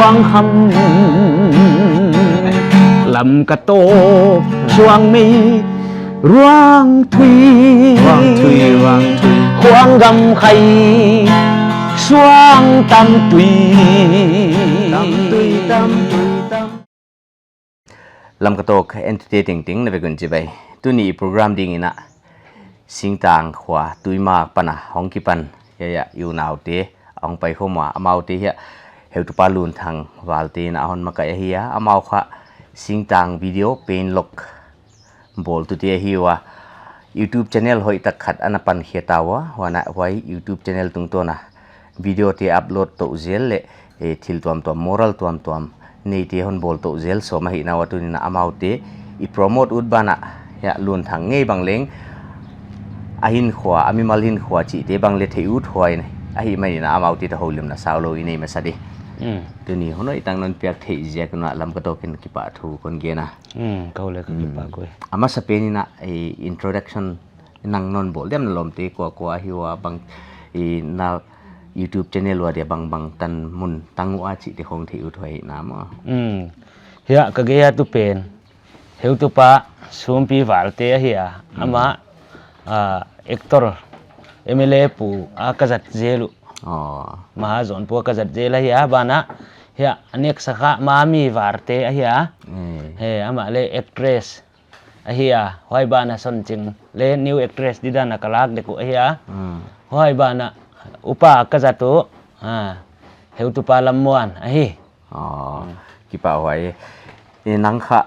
วงคำลำกระโตช่วงมีร่วงทุยควงกำไข่ช่วงตำตุยลำกระโตกเอนเตอร์เทนติ้งในเป็นคนจีบไปตัวนี้โปรแกรมดิ้งนะสิงต่างขวาตุยมากปะนะห้องกิปันยะอยู่หนาวเตะเอาไปเข้ามาเอาเตะเฮียเฮลตุปาลุนทางวาลเตนะฮอนมากะเฮียเอาขวาสิงต่างวิดีโอเป็นล็อกบอลตัวเตะเฮียว่า YouTube channel หอยตะขัดอันปันเขียตาวะว่านะไว้ YouTube channel ตรงตัวนะวิดีโอที่อัพโหลดตัวเจลเลยทิลตัวมอรัลตัวนี่ที่ฮอนบอลตัวเจลสมัยนั้นว่าตัวนี้นะเอาเตะอีโปรโมทอุดบานะยะลุนทางงี้บางเล้งอาหินขวาอามิมาลินขวาจีเตบังเลทอุดหอยนี่อาหิไม่นะเอาติดหัวลืมนะสาวโลอินี่มาซะดิตัวนี้ฮอนอีตั้งนั้นเปียกเทเจกันนะลำกระโตกินกิปะทูคนเกนะเขาเลยกิปะกุยอามาสเปนินะintroduction นังนนบอลเดี๋ยวมันลมตีกว่าฮิวบางนา YouTube channel ว่าเดี๋ยวบางตันมุนตั้งว่าจีเตคงที่อุดหอยน้ำเฮียก็เกียตุเป็นเฮลตุปะซูมปีวาลเตเฮียอามาactor MLA pu akazat zelu mahazon pu akazat zela hiya bana hiya anek saka mami warte hiya he ama le actress hiya hoi bana son ching le new actress didana kalak de ku hiya hoi bana upa akazatu heu tu pa lamuan hi kipa hoi nangkha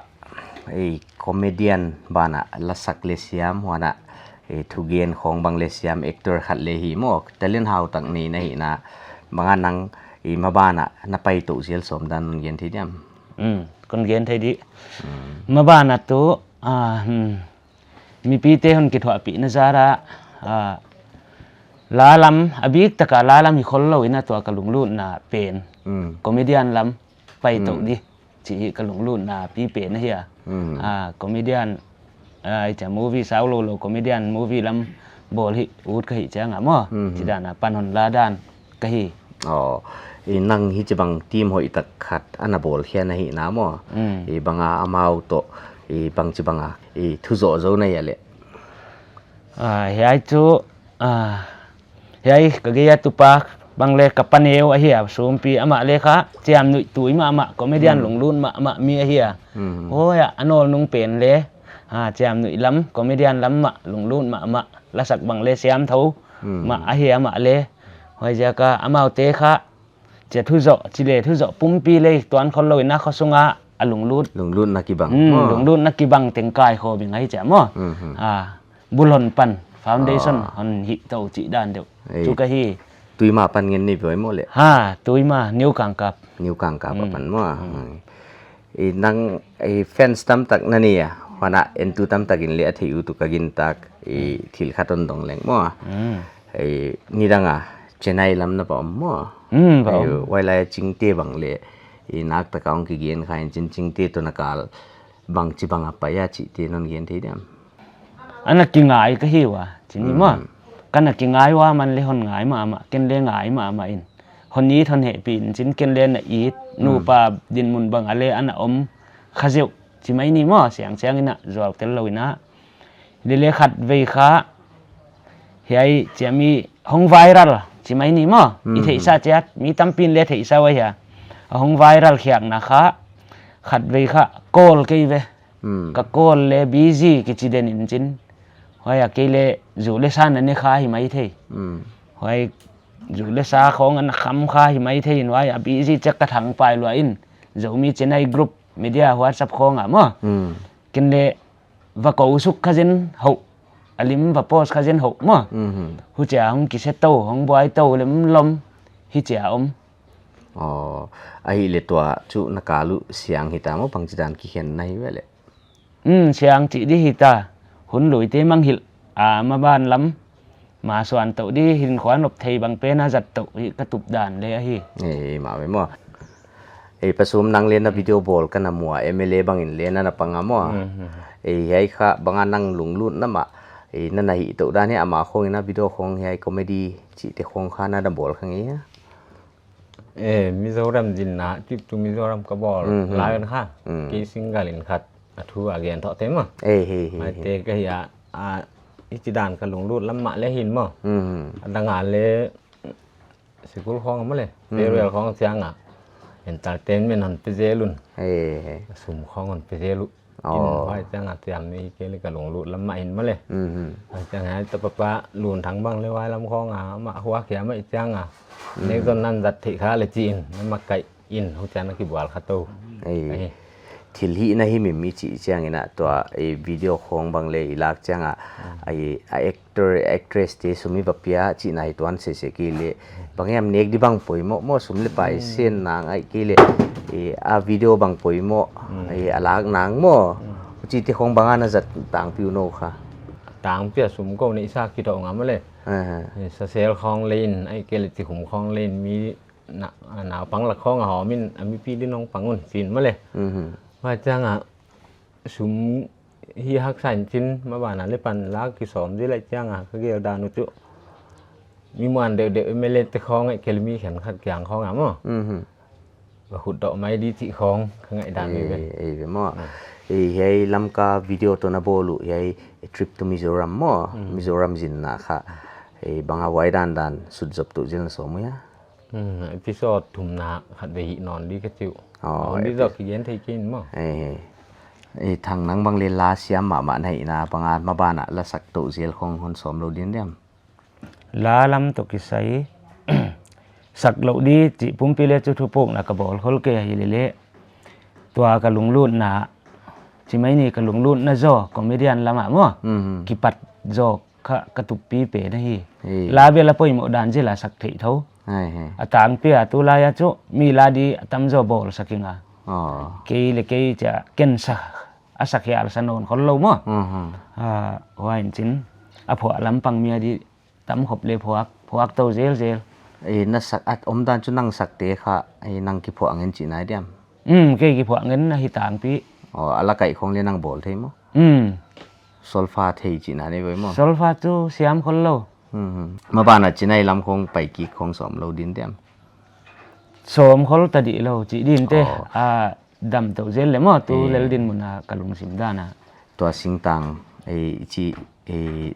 comedian bana lasak lesiam wanaทุเกียนของบังเลเซียมเอ็กเตอร์ขัดเลหีมอกแต่เล่นฮาวตังนี้นะฮีนะบางอันนังมาบ้านอ่ะน่าไปตุเสียลสมดันเกียนที่เนี่ยคนเกียนที่ดีมาบ้านอ่ะตัวมีปีเตหนกิดหัวปีนะจาระลาลัมอบิกตะกาลาลัมมีคนเล่าอินะตัวกะลุงลุ่นน่ะเป็นคอมเมดี้ลัมไปตุดิจีกะลุงลุ่นน่ะปีเป็นนะเฮียคอมเมดี้จะมูวี่สาวโลโลคอมเมดี้มูวี่ลำบอลฮิอูดกะฮิจังอ่ะมั้งจีดานะปันหนลาดานกะฮินั่งฮิจะบังทีมหอยตะขัดอันบอลแค่นะฮินะมั้งบังอามาเอาโตบังจะบังทุโจโจในอะไรเฮียจูเฮียกะเกียตุปากบางเล็กกับปันเอวเฮียสูมปีอามาเลคะเจียมหนุ่ยตุยมาคอมเมดี้หลงลุ่นมามีเฮียโอ้ยอันโนนุ่งเป็นเลยเจียมหนุ่ยล้ำคอมเมดี้ล้ำหลงลุ่นมาละสักบางเลเซียมเท่าเฮียเลยหอยจะก็อามาเตะค่ะจะทุโจจิเลทุโจปุ่มปีเลยตอนคนเราอินะเขาส่งหลงลุ่นนักกีบังหลงลุ่นนักกีบังเต็งกายเขาเป็นไงจ้ะมั้งบุลอนปันฟาวเดชั่นฮันฮิตเต้าจีด้านเดียวจุกะฮีตุยมาปันเงินนี่ไปหมดเลยตุยมานิ้วกางกับปันมั่วนั่งแฟนสตัมตักนั่นนี่อ่ะวันน่ะเอ็นตูตัมตักินเลี้ยที่อยู่ตุกกินตักทิลขัดตนดงแหลงมั่วนี่ดังอ่ะเจนไนลำนะป่ะมั่วไว้ไล่จิงเต้บังเลยนักตะกางกิเกียนขายจิงเต้ตัวนักการบังจิบังapa ya ciเต้นนเกียนที่เดียมอันนั้นกินง่ายก็หิวอ่ะทีนี้มั่วกันนักกินง่ายว่ามันเลยคนง่ายมากินเลี้ยง่ายมาอินคนนี้ทนเหตุปีนจินกินเลี้ยน่ะอีดนูปาดินมุนบังอะไรอันน่ะข้าเจ้าจิไม่นี่มั่วเสียงนี่นะจวบเตลลอยนะเลี้ยขัดเวค้าเฮ้ยจะมีห้องไวรัลจิไม่นี่มั่วอีเทอิสาเจ็ดมีตั้มปีนเลี้ยเทอิสาไว้ฮะห้องไวรัลเขียงนะคะขัดเวค้าโกลกี่เวก็โกลเลยบีซีกิจเดนินจินหอยกี่เลยจูเลซ่านั่นนี่ข้าหิไม่เทหอยจูเลซ่าของอันคำข้าหิไม่เทนไว้บีซีจะกระถังไปลอยอินจูมีเจนไอกรุ๊ปมีเดียวัดสับของอ่ะมั้งกินเลยว่ากูสุกข้าจินหูอลิมว่าโพสข้าจินหูมั้งหูเจ้าของกิเซโต้ของบอยโต้เลยมันลมฮิเจ้าไอ้เลตัวจุนักการลุเสียงฮิตามั้งบางจีดานกิเห็นในเวลเสียงจีดีฮิตาหุ่นลุยเตมังหิลมาบ้านล้ำมาส่วนโตดีหินขวานอบไทยบางเป็นน่าจัดโตกระตุบด่านเลยฮิมาไว้มั้งผสมนังเล่นวิดีโอบอลกันนะมัวMLAบางอินเล่นนะปังมัวเฮ้ยค่ะบางอันนั่งลุงลุ่นนั่นมานั่นไหนตัวด้านนี้อามาคงนะวิดีโอคงเฮ้ยคอมเมดี้จีเตคงข้าน่าดับบอลครั้งนี้ มิโซรัมจินนะที่ตุมิโซรัมก็บอกลายกันค่ะกีสิงกาลินขัดทูอาเกียนเถาะเต็มอ่ะมาเตะก็อย่าอิจิดานกันลงรูดลำมะและหินมั้งดังงานเลยสิกุลของมั้งเลยเรียลของเสียงอ่ะเห็นตาเต็นเป็นหันไปเจลุนสุ่มของหันไปเจลุกินไว้จังอ่ะเตรียมนี่เกลี่ยกันลงรูดลำมะหินมั้งเลยจังไงตะปะปะลุนทั้งบังเลยไว้ลำของอ่ะมาหัวเขียมาอีจังอ่ะในตอนนั้นดัดถิขาเลยจีนนั่นมาไก่อินเขาจะนักกีฬาขัดตู้ทิลฮีนะฮิมิมีจีเจียงอินะตัววิดีโอของบางเลยลักจังactress ที่สมิบเปียจีนายตัวนั้นเสียกิเลบางอย่างเนกดิบังป่วยโมสมเลยไปเส้นนางกิเลวิดีโอบางป่วยโมลักนางโมจีที่ของบางอันจะต่างผิวโนค่ะต่างเปียสมก็ในซากกิโดงามเลยเซลของเลนเกลิติขุมของเลนมีหนาวปังหลักของหอมินมีพี่ดิน้องปังอุ่นฟินมาเลยว่าจังสมฮีฮักสันจินมาบ้านนั้นเลยปันลักกิสอมที่ไรจังก็เกี่ยวดานุจุมีมันเด็กไม่เล่นแต่ของเกลิมีแขนขัดแกงของมั้งว่าขุดดอกไม้ดีที่ของข้างในดานนี้เป็นมั้งเฮ้ยลำกาวิดีโอตัวนั้นบอลูเฮ้ยทริปto Mizoramมั้งMizoramจินนะค่ะบางเอาไว้ด้านสุดจบตุจินสมัยเอพิโซดทุ่มนาขัดเวหินอนดีก็จิวดีดอกขี้เย็นที่กินมั้งทางนังบางเลลาเสียมาในนะบางอาจมาบ้านละสักตุเจียลของคนสมเราดินเดียมลาลำตุกิสัยสักเราดีจิปุ่มพิเลจุทุปงนะกระบอกเขาเกยฮิเลตัวกระลุงลุ่นนะจิไม่นี่กระลุงลุ่นนะจ่อคอมเมดี้ละมามั้งกิปัดจ่อขะกระตุปปีเป๋นะฮีลาเวลาป่วยหมดดันจิลาสักเถิดเท่าต่างเปียตุลายจุมีลาดีตั้มจ่อบอลสักิงอ่ะเกยเลเกยจะเก่นสักสักยาลสนนคนเรามั้งว่าจริงพวกลำปังเมียดีตั้มขบเลยพวกตัวเจลนักสักอมดานจุนังสักเตะค่ะนังกิพวกเงินจีนายเดียมเกยกิพวกเงินนะฮิต่างปีอะไรไก่ของเลี้ยงนังบอลเท่มั้งโซลฟาเทจีนายได้ไว้มั้งโซลฟาจูเสียมคนเรามาบ้านจีนายลำคงไปกิกของสมเราดินเดียมสมคนตัดดิเราจีดินเตดำตัวเจลเลยมั้งตัวเลดินมุนากะลุงสิมดานะตัวสิงตังจี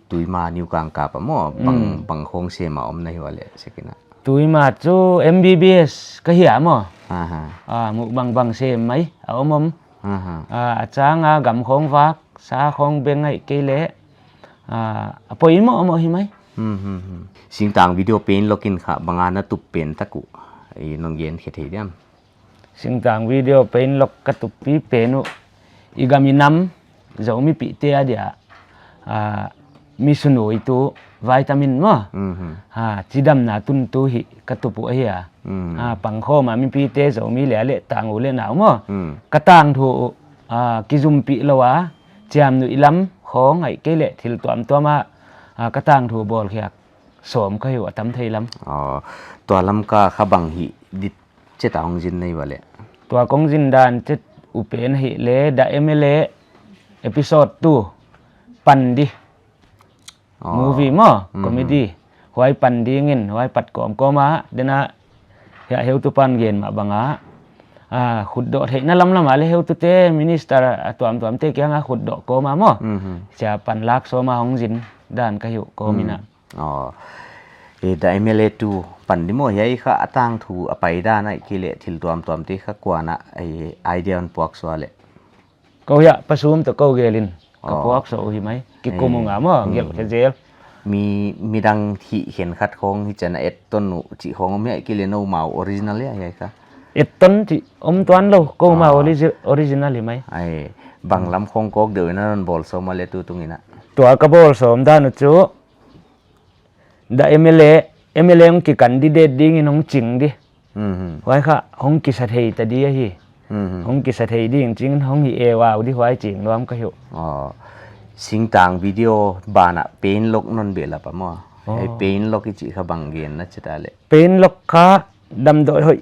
ตุยมานิวกังกาปะมั้งบังคงเสียมาอมในหัวเลยสักนะตุยมาจู MBBS ก็เหี้ยมั้งมุบังเสียไหมเอามั้งจ้างกำของฟักสาของเบงไงเกลเล่ปอยมั้งหิไหมสิงตังวิดีโอเป็นล็อกอินค่ะบางอันน่ะตุบเป็นตะกุน้องเย็นเขียนเดียมสิงตังวิดีโอเป็นล็อกกระตุบปีเป็นอีกามีน้ำจะมีปีเตียเดียมีสนุยตัววิตามินมั้งจีดำนาตุนตัวหิกระตุบเฮียปังข้อมามีปีเตจะมีเหลือเละต่างหูเล่นหนาวมั้งกระต่างถูกิจุมปีละวะจามนุยล้ำของไอ้เกล็ดที่ตัวมากระต่างถูบอลเขียกสวมก็อยู่ตั้มไทยล้ำตัวล้ำก็ขบังหิดิเจตองจินในวันเลยตัวกงจินดานเจตอุเปนหิเล่ดาเอเมเล่เอพิโซดตัวปันดิมูวี่มั้งคอมเมดี้หวยปันดีเงินหวยปัดกอมก็มาเดน่าya heu tu pan gen ma banga khuddo thei na lam lam ale heu tu te minister tuam te kya nga khuddo ko ma mo cha pan lak so ma hong jin dan ka hu ko mina da MLA tu pan di mo yai kha atang thu apai da na kile thil tuam te kha kwa na ai idea on pok so ale ko ya pasum to ko gelin ka pok so hi mai ki ko mo nga mo gel ke zelมีดังที่เห็นคัดของที่จะเอ็ดต้นจีของไม่ไอ้กิเลนเอามาออริจินัลเลยไงครับเอ็ดต้นที่ตัวนเราก็มาออริจินัลหรือไม่ไอ้บางลำของก็เดี๋ยวนั้นบอลสมาเลตุตรงนี้นะตัวกระบอลสมด้านนู้นได้MLAของกิกันดีเด็ดดิ้งน้องจริงดิไว้ค่ะของกิสัตย์แต่ดีอะฮีของกิสัตย์ดีจริงของฮีเอวาวที่ไว้จริงรวมก็อยู่สิงต่างวิดีโอบานะเป็นล็อกนนเบลล่ะปะมั้งไอ้เป็นล็อกที่จีเขาบังเกินนะจะได้เลยเป็นล็อกค่ะดำโดย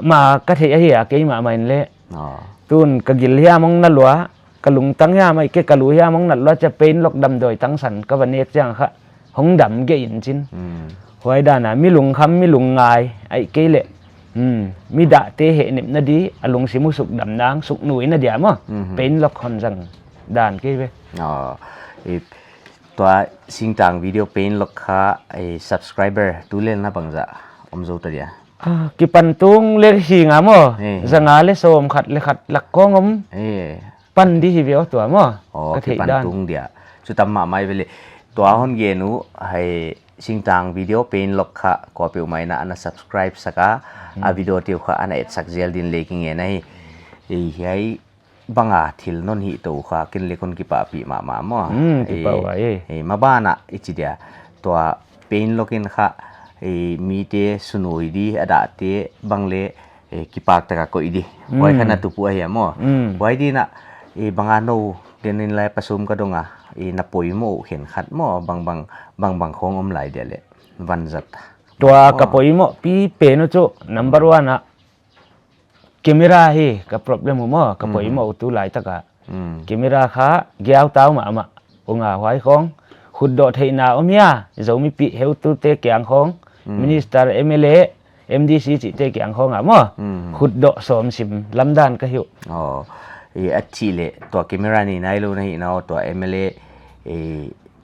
มากระเทียเหี้ยกี่มาไม่เละตุนกะกิลเฮียมองนั่นหลัวกะลุงตั้งเฮียไม่เกะกะลุเฮียมองนั่นหลัวจะเป็นล็อกดำโดยตั้งสันกะวันนี้จังค่ะห้องดำเกี่ยนจินหวยด้านน่ะมีลุงคำมีลุงงายไอ้เกะเละ มีดะเตเหเนบนาดีอลงสิมุสุกดำนางสุกหนุ่ยนาเดียมั้งเป็นล็อกคอนจังด่านกี่เว้อ๋อตัวสิ่งต่างวิดีโอเป็นล็อกค่าsubscriber ตัวเล่นนะบังจะอมโจตัวเดียกี่ปันตุงเล็กหิงอ่ะมั้งจังอาเลโซมขัดเลขัดหลักกองปันดีฮิเวอตัวมั้งก็ที่ปันตุงเดียจุดตั้มมาไม่ไปเลยตัวหอนเกนูให้สิ่งต่างวิดีโอเป็นล็อกค่าก็เปลี่ยนไม่นะอันนั้น subscribe สักวิดีโอที่เขาอันนั้นสักเจลดินเล็กอย่างเงี้ยนะให้บังอาทิลนนหิตัวค่ะกินเล็กคนกี่ป่าปีมามั่งกี่ป่าวมาบ้านอ่ะอีกทีเดียตัวเป็นล็อกอินค่ะมีเตสนุยดีอดาเตบังเล่กี่ปากตะกะก็อีดีไว้ขนาดตัวผู้เหี้ยมั่งไว้ดีนะบังอาโนเดินในไลฟ์ประชุมก็ดงอ่ะนับปุยโมเห็นขัดมั่งบางของอมไหลเดียเลยวันจัดตัวกับปุยโมปีเป็นจุ number one อ่ะkamera hi ka problem mo ka poi mo tu lai taka kamera kha gyao tau ma onga hwai khong khud do theina omya zomi pi heu tu te kyang khong minister mla mdc chi te kyang khong amo khud do som sim lamdan ka hiu achi le to camera ni nai lo nei no to mla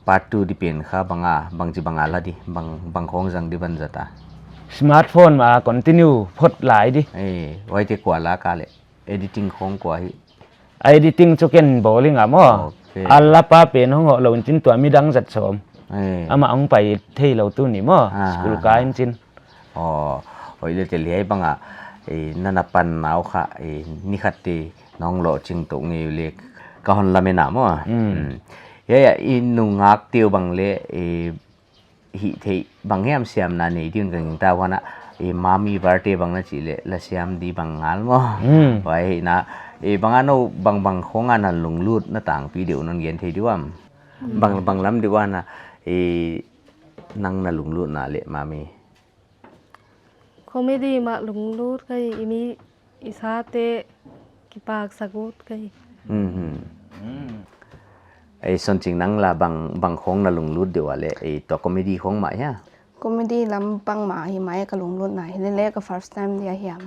part 2 depend kha bangji bangala di bang khong jang di ban jata smartphone มา continue พดหลายดิไว้ที่กว่าละกาเลย editing ของกว่า editing จุกันบอลิงอ่ะมั้งอัลลับเป็นห้องเราจริงตัวมีดังจัดสมมาเอาไปที่เราตู้นี่มั้งสกุลกายจริงโอ้ยเลยจะเลี้ยบังอ่ะนั่นปันหนาวค่ะนี่ขัดตีน้องหล่อจริงตรงนี้เล็กก็ฮอนละไม่หนามอ่ะเฮ้ยอินนุ่งงักเตียวบังเล่หิที่บางแห่งเสียมนั่นนี่ที่อื่นกันแต่ว่านะมามีบาร์เตบางนั่นสิเลยละเสียมดีบางงานมั้งไว้นะบางอันโนบางของอันนั้นลงรูดหน้าต่างปีเดียวนั่นเย็นที่ดีว่าบางล้ำดีว่านะนั่งน่ะลงรูดน่ะเลยมามีเขาไม่ดีมาลงรูดก็มีอิสาเตกิปากสกุลก็ส่วนจริงนั่งละบางของน่ะลงรูดเดียวเลยตัวคอมเมดี้ของหมายฮะคอมเมดี้ลำปังหมาหิมะก็ลงรูดไหนเล็กๆก็ first time เดียเหี่ยม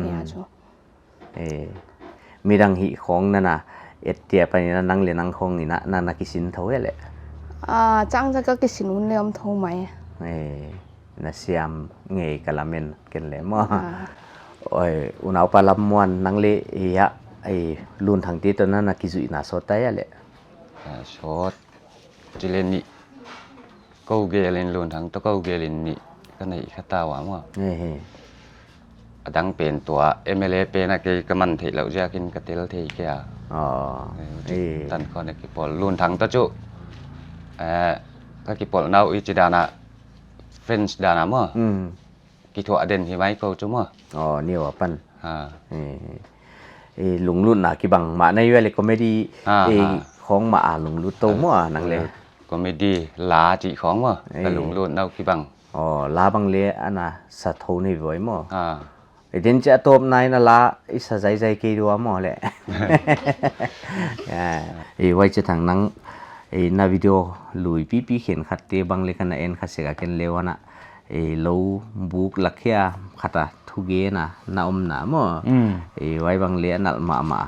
เหี่ยจูมีดังหิของนั่นนะเตียไปนั่นนั่งเรียนนั่งของนี่นะนั่นนักกิสินเท่าไหร่เลยจังจะก็กิสินอุ่นเลี้ยมเท่าไหมน่าเสียมเงยกะละเมนกันเลยมั้งอุณเอาปลาลำมวนนั่งเลี้ยลุนทางที่ตอนนั้นนักกิจุยน่าสดได้เลยสดจิเลนี่ก็เกลินลุนทางตัวก็เกลินนี่ก็ในขั้วตาหวานมั้งดังเป็นตัวMLAเป็นอะไรก็มันที่เราจะกินกระเทียมที่แก่ท่านคนนี้กี่ปอลลุนทางตัวจุก็กี่ปอลน่าอิจดานะเฟนส์ดานะมั้งกี่ถั่วเด่นที่ไว้ก็จุมั้งนี่ว่าปันลุงรุ่นน่ะกี่บังมาในเวลาคอมเมดี้ของมาลุงรุ่นโตมั้งนั่งเลยคอมเมดี้ลาจีของมั้งแต่ลุงรุ่นน่ากี่บังลาบังเล่อันน่ะสะท้อนให้ไว้มั้งเดินจะตัวไหนนั่นละอิสระใจกี่ดัวมั้งเลยไว้จะทางนั่งในวิดีโอลุยปีเขียนขัดเตบังเล็กนะขัดเสกกันเลวนะเราบุกลักเขียขัดทุกเกนะน่านะมั้งไว้บังเล็กนั่นมา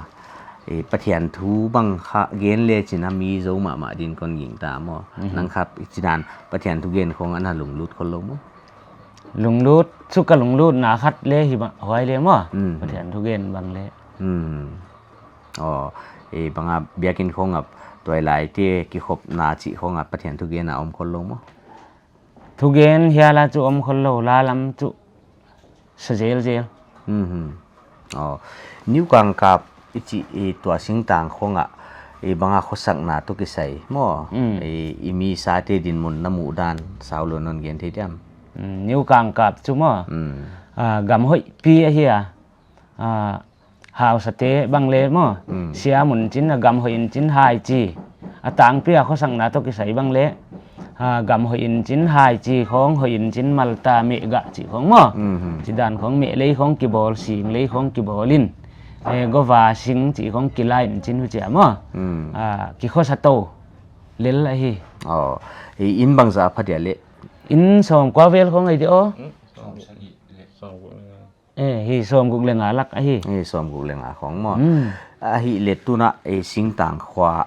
ประเทศทูบังขะเกนเล่จินามีโจมาดินคนหญิงตามั้งนั่งครับจินานประเทศทุกเกนของอันนั้นลุงลุดคนลงมั้งลุงรูดสุกลุงรูดนาคัดเล่หิมะหอยเล่มั้งประเทศทุกเกนบางเล่บางเบียกินของตัวไหลที่กี่ขบนาจิของประเทศทุกเกนอมคนลงมั้งทุกเกนเฮียลาจุอมคนลงลาลำจุเจลนิ้วกลางกับตัวสิ่งต่างของบางข้อสั่งนาตุกิใส่มั้งมีสาเตดินมุนน้ำมูดานสาวลุนนเกนที่เดียมนิ้วกลางกับจุมั้งกำหอยปีเฮียหาวสเตบังเลมั้งเสียหมุนจินกำหอยจินไฮจีต่างเปียเขาสั่งนาตุกิใส่บังเลกำหอยจินไฮจีของหอยจินมัลตาเมกะจีของมั้งจีดานของเมเลยของกิบอลสิงเลยของกิบอลินก็ว่าสิงจีของกิไลน์จินหัวเจ้ามั้งกิข้อสตูเล่นอะไรอินบางจะพัดเดลอินสองกว่าเวลของไอเดีย hi som guk lenga lak a hi som guk lenga khong mo a hi le tu na sing tang khwa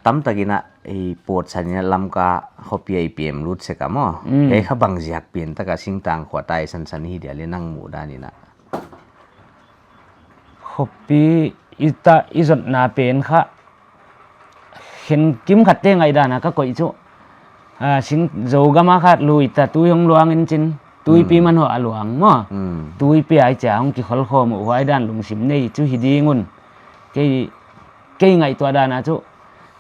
tam takina pot sanya lamka hopi IPM lut se ka mo kha bang jiak pin taka sing tang khwa tai san san hi dia le nang mu da ni na hopi ita izot na pen kha khen kim khat te ngai da na ka koi chu sing zo gama khat lui ta tu yong luang in chin tui pi man ho aluang mo tui pi ai chang ki khol kho mu wai dan lung sim nei chu hi dingun ke ngai to da na chu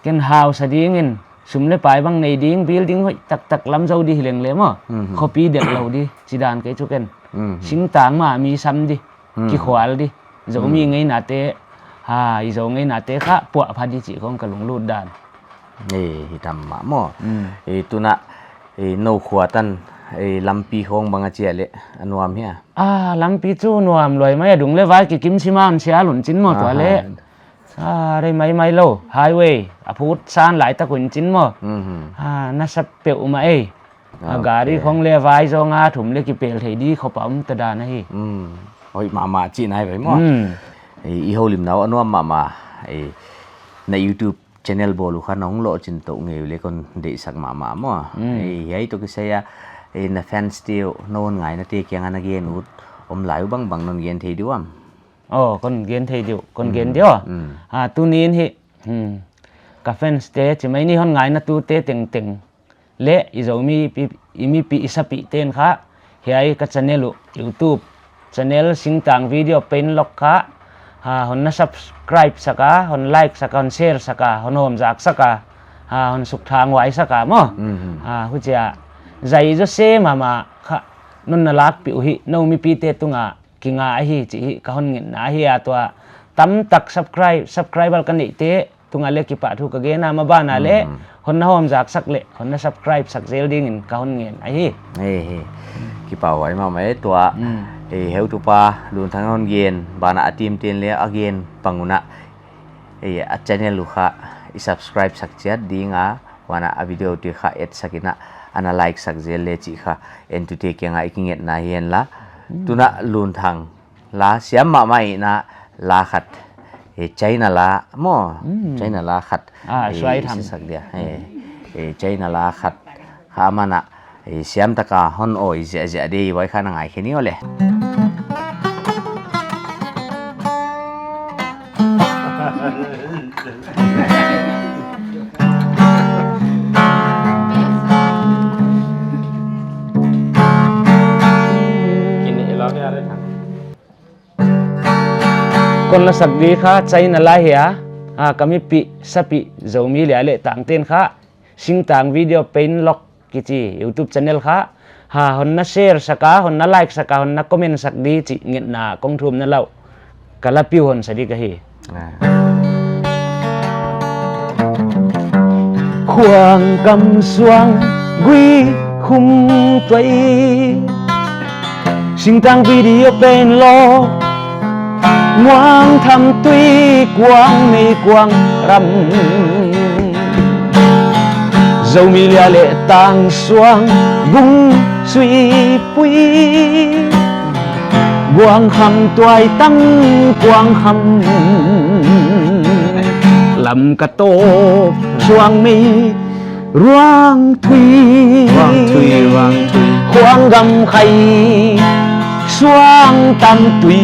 ken hau sa dingin sum le pai bang nei ding building hoi tak tak lam zo di hileng le mo copy dek lo di chidan ke chu ken sing tang ma mi sam di ki khwal di zo mi ngai na te i zo ngai na te kha po pha di chi khong ka lung lut dan hi tam ma mo tuna no khwatan lampi khong banga chia le anuam hia lampi chu nuam loi mai dung le vai ki kim siman sia lun chin mo to le đây mấy lâu highway phút san lại ta quỳnh chín mà nó sắp bẹo mà gà đi không le vai do nga thủng le kịp bẹo thì đi khó bấm ta đàn này ôi mà chị này vậy mà i hậu lim nào anh mà na YouTube channel bolu khá nóng lộ trên tụ nghề lấy con để sắc mà ấy tôi cái xe na fan still nôn ngài na tê kiang anh again út lại băng bằng nôn gen thì đúng không con gen thầy điệu con gen điệu tu nín hi cà phê ste chỉ mấy ni hon ngài na tu te teng teng lệ izau mi pi isa pi ten kha hiai ka channel YouTube channel sing tang video pen lok kha hon na subscribe saka hon like saka hon share saka hon hom jak saka hon suk thang wai saka mo hu chia zai jo se ma kha nun na lak pi hi no mi pi te tunga kinga hi chi ka hon ngin na hi atwa tam tak subscribe kan ni te tunga le ki pa thu ka ge na ma ba na le hon na hom jak sak le hon na subscribe sak zel ding in ka hon ngin a hi ki pa wai ma mai tua heu tu pa lun thang hon gen bana atim ten le again panguna a channel lu kha subscribe sak chat dinga wana a video ti kha et sakina ana like sak zel le chi kha en tu te kenga ikinget na hian la tuna lun thang la siam ma mai na la khat China la mo China la khat swai tham sak dia China la khat kha mana siam taka hon oi ja de wai khana ngai khini ole con là sạc đi khá cháy là lai hả kami pi sapi dầu mi lẻ lệ tặng tên khá sinh tặng video pen lock kiti YouTube channel khá hon na share saka hon na like saka hon na comment sak đi chị nghiện na công thum na lâu cả là piu hon sa đi cái hi khoang cầm xoang quy khung tây sinh tặng video pen lock ngoan thầm tuy quang mi quang rằm dầu mi lia lệ tang xoang bung suy pui quang khăm toai tăng quang khăm làm cả tô xoang mi ruang thủy khoang gầm khay xoang tâm tùy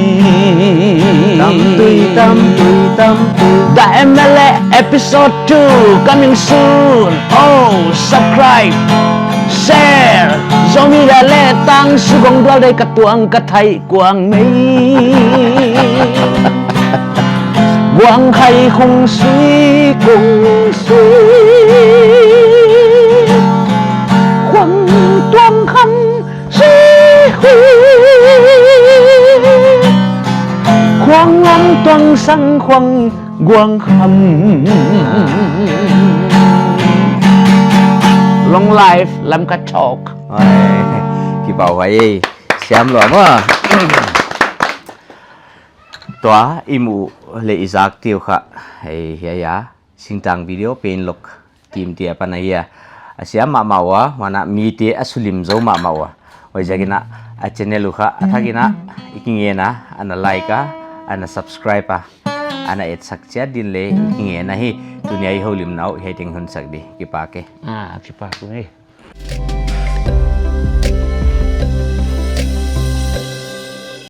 The MLA episode 2 coming soon. Subscribe, share. Zomi đã lệ tăng su gong đoal đây cả tuang cả thầy quang mây. Quang khay không suy quang tuang khăm suy khoang ngon toang sang khoang quang khăm long life làm cả talk ki bảo vậy xem lo mà tua imu le izak tiu kha he ya singtang video pen lok tim tia panaya asiam ma mawa wana mi te asulim zo ma mawa jagina a channel kha athagina ikingena ana like ana subscribe ana et sakcha din le ikingena hi dunia hi holim nau heting hun sakdi ki pa ke ki pa ku ni